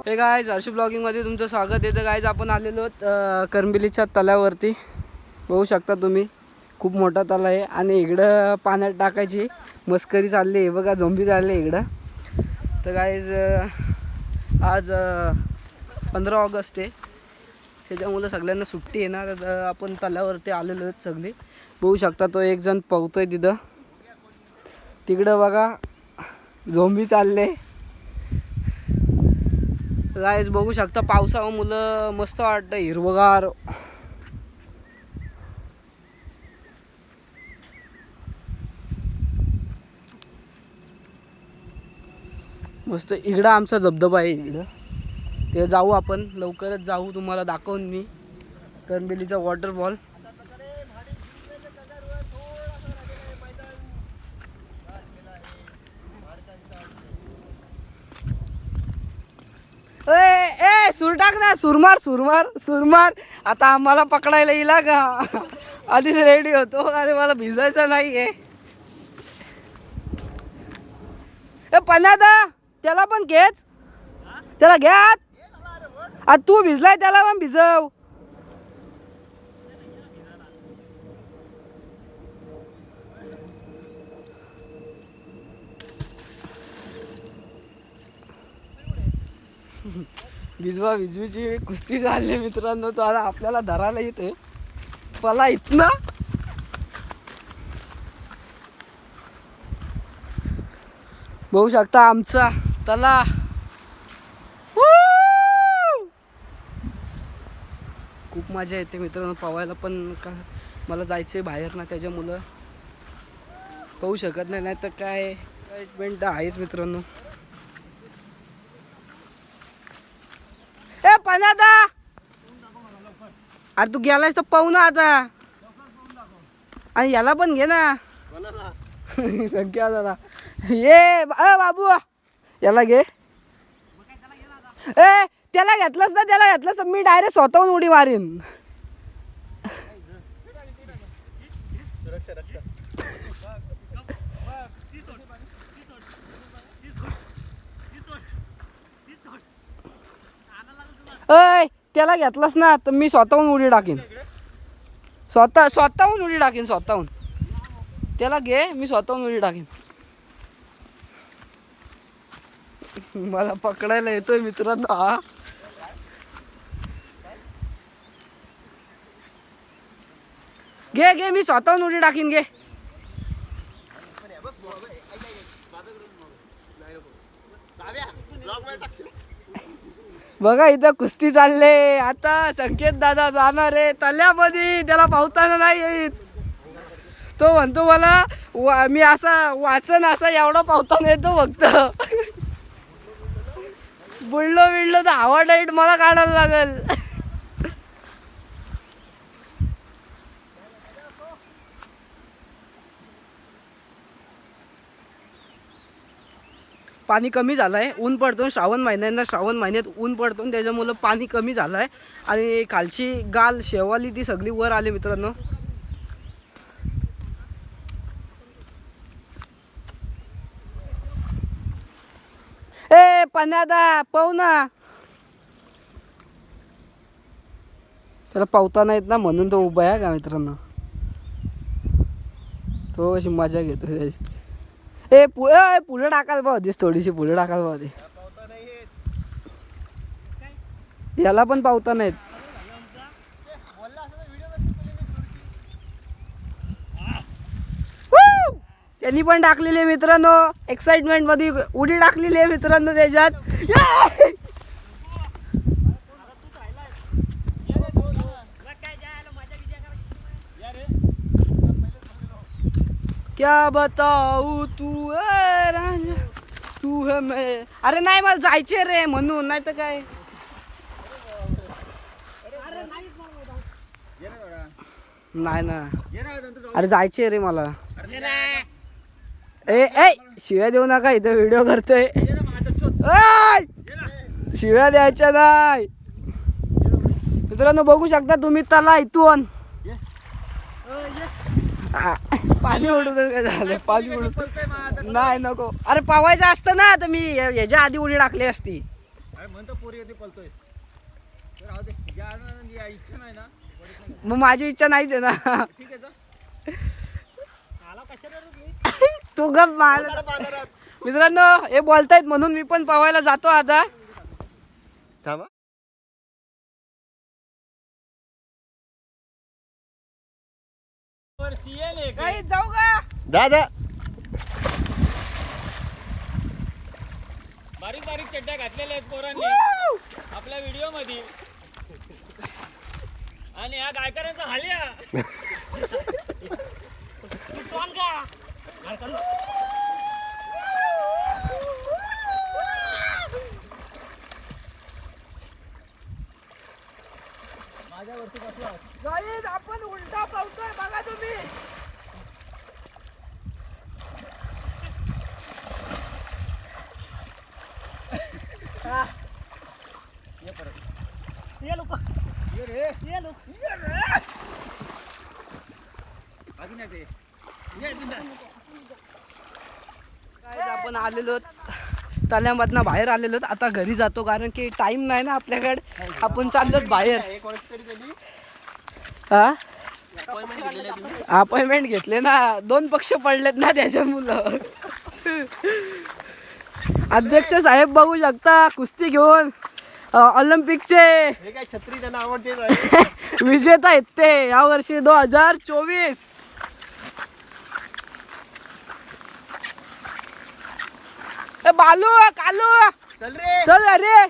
हे गाईज हर्षी ब्लॉगिंगमध्ये तुमचं स्वागत आहे. तर गाईज आपण आलेलो आहोत करंबिलीच्या तलावरती. बघू शकता तुम्ही, खूप मोठा तलाव आहे आणि इकडं पाण्यात टाकायची मस्करी चालली आहे. बघा झोंबी चालली इकडं. तर गाईज आज 15 ऑगस्ट आहे, त्याच्यामुळं सगळ्यांना सुट्टी आहे ना. तर आपण तलावरती आलेलो आहेत सगळे. बघू शकता तो एक जण पोहतोय तिथं. तिकडं बघा झोंबी चालले. गाईज बघू शकता पावसामुळं मस्त वाटतं, हिरवगार. मस्त इकडं आमचा धबधबा आहे इकडं. ते जाऊ आपण लवकरच जाऊ, तुम्हाला दाखवून मी करंबिलीचा वॉटरफॉल. ए सूर टाक ना, सुरमार सुरमार सुरमार. आता आम्हाला पकडायला येईल का? आधीच रेडी होतो. अरे मला भिजायचं नाही आहे. ए पन्नादा त्याला पण घेच, त्याला घ्या. आता तू भिजलाय त्याला पण भिजव. भिजवा भिजवीची कुस्ती झाली मित्रांनो. तो आता आपल्याला धरायला येते. पला इतना बघू शकता आमचा तला. खूप मजा येते मित्रांनो पवायला. पण का मला जायचं आहे बाहेर ना, त्याच्यामुळं पाहू शकत नाही. नाही तर काय एक्साइटमेंट आहेच मित्रांनो. ए पन्नादा, अरे तू गेलायस तर पाहू ना आता. आणि याला पण घे ना संख्या दादा. ये बाबू याला घे. ए त्याला घेतलंस ना, त्याला घेतलंस तर मी डायरेक्ट स्वतःहून उडी मारीन. अय त्याला घेतलंस ना तर मी स्वतःहून उडी टाकीन. स्वतःहून उडी टाकीन. स्वतःहून त्याला घे, मी स्वतःहून उडी टाकीन. मला पकडायला येतोय मित्रांनो हा. घे घे, मी स्वतःहून उडी टाकीन. घे. बघा इथं कुस्ती चालले. आता संकेत दादा जाणार आहे तल्यामध्ये. त्याला पावताना नाही येत. तो म्हणतो मला मी असा वाचन असा एवढा पावताना येतो फक्त. बुडलो बिडलो तर हवा टाईट मला काढायला लागेल. पाणी कमी झालं आहे. ऊन पडतो श्रावण महिन्यांना. श्रावण महिन्यात ऊन पडतो, त्याच्यामुळं पाणी कमी झालं आहे. आणि खालची गाल शेवाली ती सगळी वर आली मित्रांनो. ए पन्नादा पाहू ना. त्याला पावता नाहीत ना म्हणून तो उभा आहे का मित्रांनो. तो अशी मजा घेतो त्याची. ए पुढे टाकायला पाहिजे, थोडीशी पुढे टाकायला पाहिजे. याला पण पावता नाहीत. त्यांनी पण टाकलेली आहे मित्रांनो. एक्साइटमेंट मध्ये उडी टाकलेली आहे मित्रांनो त्याच्यात. क्या बताऊ तू रांझा तू है मैं. अरे नाही मला जायचे रे म्हणून, नाही तर काय. नाही ना, अरे जायचे रे मला. ए शिव्या देऊ नका, इथं व्हिडिओ करतोय. शिव्या द्यायच्या नाही मित्रांनो. बघू शकता तुम्ही तला इथून. पाणी उडत काय झालं. पाणी उडत नाही नको. अरे पावायचं असतं ना, तर मी ह्याच्या आधी उडी टाकली असती. म्हणतो पोरी येते पळतोय तर राहू दे या इच्छा नाही ना मग माझी इच्छा नाहीच आहे ना. ठीक आहे तू गप मार. मित्रांनो हे बोलतायत म्हणून मी पण पवायला जातो आता. थांबा. काही जाऊ का दादा बारीक बारीक चड्ड्या घातलेल्या आहेत पोरांनी आपल्या व्हिडिओ मध्ये आणि या गायकरांचा हाल्या माझ्यावरती बसला. गाईज आपण उलटा पावतोय बघा तुम्ही. ये लोक ये रे ये लोक ये रे आधी नाही ते ये बिंदास. गाईज आपण आलेलो तल्यामधनं बाहेर आलेलो आता घरी जातो कारण की टाइम नाही ना आपल्याकडे. आपण चाललोत बाहेर. हा अपॉइंटमेंट घेतले ना 2 पक्ष पडलेत ना त्याच्यामुळं. अध्यक्ष साहेब बघू शकता कुस्ती घेऊन ऑलिम्पिकचे हे काय छत्री त्यांना आवडते विजेता आहेत ते यावर्षी 2024. बालू कालू चल रे चल अरे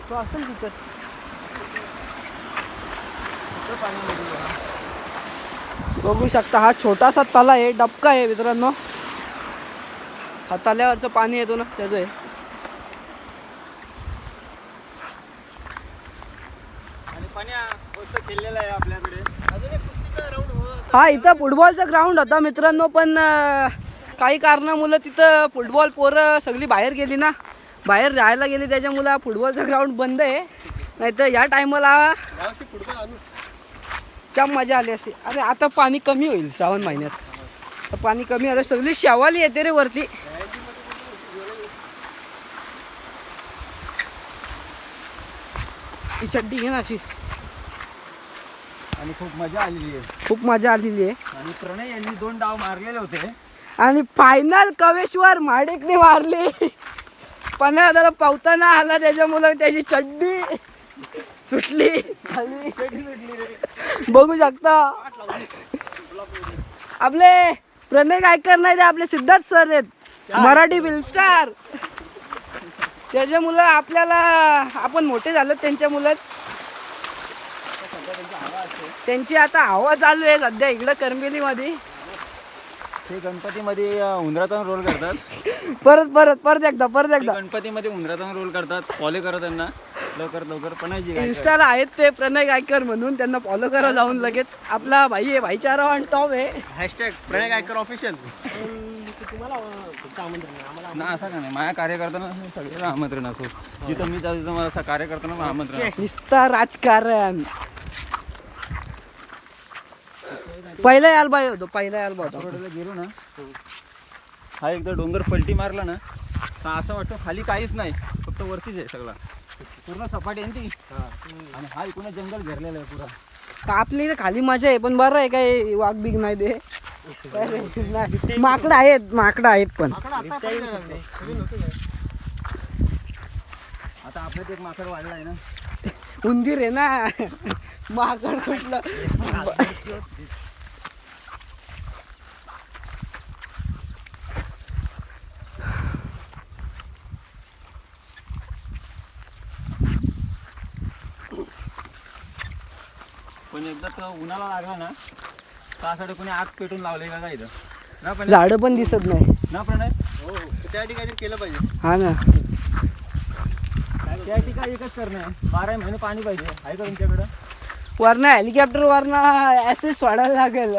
तो असेल तिथंच. बघू शकता हा छोटासा तला आहे डबका आहे मित्रांनो. हा तल्यावरचं पाणी येतो ना त्याचं आहे. आणि पाण्या मस्त खेळलेला आहे आपल्याकडे. अजून एक कुस्तीचा राऊंड हो. हा इथं फुटबॉलचा ग्राउंड होता मित्रांनो पण काही कारणामुळं तिथं फुटबॉल पोरं सगळी बाहेर गेली ना बाहेर राहायला गेली त्याच्यामुळं फुटबॉलचा ग्राउंड बंद आहे. नाहीतर या टायमाला यावर्षी फुटबॉल आणू. जाम मजा आली असते. अरे आता पाणी कमी होईल श्रावण महिन्यात. आता पाणी कमी आलं सगळी शेवाली येते रे वरती. ही चड्डी घे ना अशी. आणि खूप मजा आलेली आहे. खूप मजा आलेली आहे. आणि प्रणय यांनी 2 डाव मारलेले होते आणि फायनल कवेश्वर माडिकने मारली. 15,000 पावताना आला त्याच्यामुळं त्याची चड्डी सुटली खाली. बघू शकता आपले प्रणय गायकर नाही ते आपले सिद्धार्थ सर आहेत मराठी फिल्म स्टार. त्याच्यामुळं आपल्याला आपण मोठे झालो त्यांच्यामुळंच. त्यांची आता हवा चालू आहे सध्या इकडं करंबिलीमध्ये. ते गणपतीमध्ये उंदराचा रोल करतात. परत एकदा गणपतीमध्ये उंदराचा रोल करतात. फॉलो करा त्यांना लवकर पणायची इन्स्टाला आहेत ते प्रणय गायकर म्हणून त्यांना फॉलो करा जाऊन लगेच. आपला भाई आहे भाईचारा ऑन टॉप आहे. हॅशटॅग प्रणय गायकर ऑफिशियल. ना असं का नाही माझ्या कार्यकर्त्यांना सगळ्याला आमंत्रण असो. जिथं मी जातो तिथं मला असं कार्यकर्त्यांना आमंत्रण असो. निस्ता राजकारण. पहिला यायला पाहिजे होतो पहिला यायला पाहिजे होतो. रोडला गेलो ना हा एकदा डोंगर पलटी मारला ना तर असं वाटतं खाली काहीच नाही फक्त वरतीच आहे सगळा पूर्ण सपाटी आहे ती. आणि हा इकडून जंगल घेरलेलं आहे पुरा. आपली इथं खाली मजा आहे पण बरं आहे काही वाघ बिग नाही ते. माकडं आहेत पण आता आपल्यात एक माकड वाढला आहे ना. उंदीर आहे ना माकड कुठलं. पण एकदा तो उन्हाला लागला ना त्यासाठी कोणी आग पेटून लावले का इथं ना पण झाडं पण दिसत नाही ना प्रणय. हो त्यासाठी काहीतरी केलं पाहिजे. हा ना. त्या ठिकाणी एकच करणं आहे 12 महिने पाणी पाहिजे आहे का तुमच्याकडं. वरनं हेलिकॉप्टर वरनं ऍसिड सोडायला लागेल.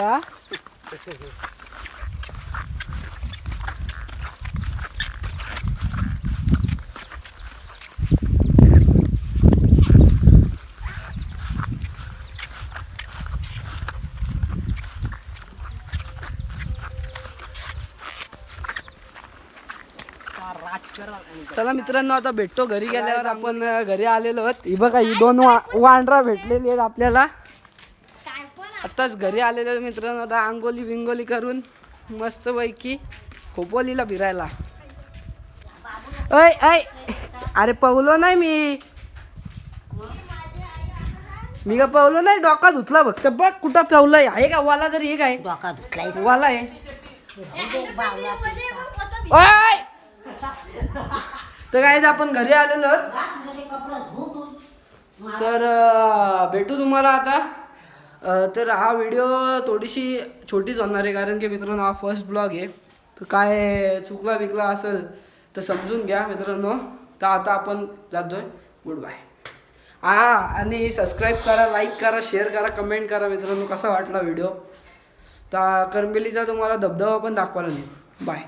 हा चला मित्रांनो आता भेटतो घरी गेल्यावर. आपण घरी आलेलो आहोत. ही बघा ही दोन वांढरा भेटलेली आहेत आपल्याला. आताच घरी आलेलो मित्रांनो. आता आंघोली बिंगोली करून मस्त पैकी खोपोलीला फिरायला. ऐ ऐ अरे पवलो नाही मी का पवलो नाही. डोका धुतला फक्त. बघ कुठं पवलंय आहे का वाला तरी. हे काय डोका धुतलाय वाला आहे. ओय! तर काय आपण घरी आलेलो आहोत. तर भेटू तुम्हाला आता. तर हा व्हिडिओ थोडीशी छोटीच होणार आहे कारण की मित्रांनो हा फर्स्ट ब्लॉग आहे. तर काय चुकला बिकला असेल तर समजून घ्या मित्रांनो. तर आता आपण जातोय. Good bye. आणि सबस्क्राईब करा, लाईक करा, शेअर करा, कमेंट करा मित्रांनो कसा वाटला व्हिडिओ. तर करंबेलीचा तुम्हाला धबधबा पण दाखवायला नाही. बाय.